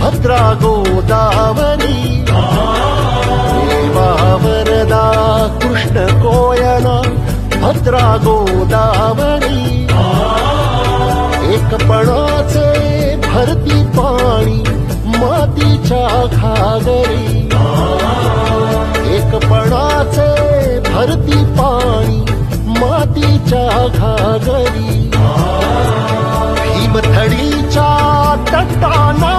भद्रा गोदावरी देवा वरदा कृष्ण कोयना भद्रा गोदावरी एकपणाचे भरती पाणी मातीच्या घागरी एकपणाचे भरती पाणी मातीच्या घागरी भीमथडीच्या तटाना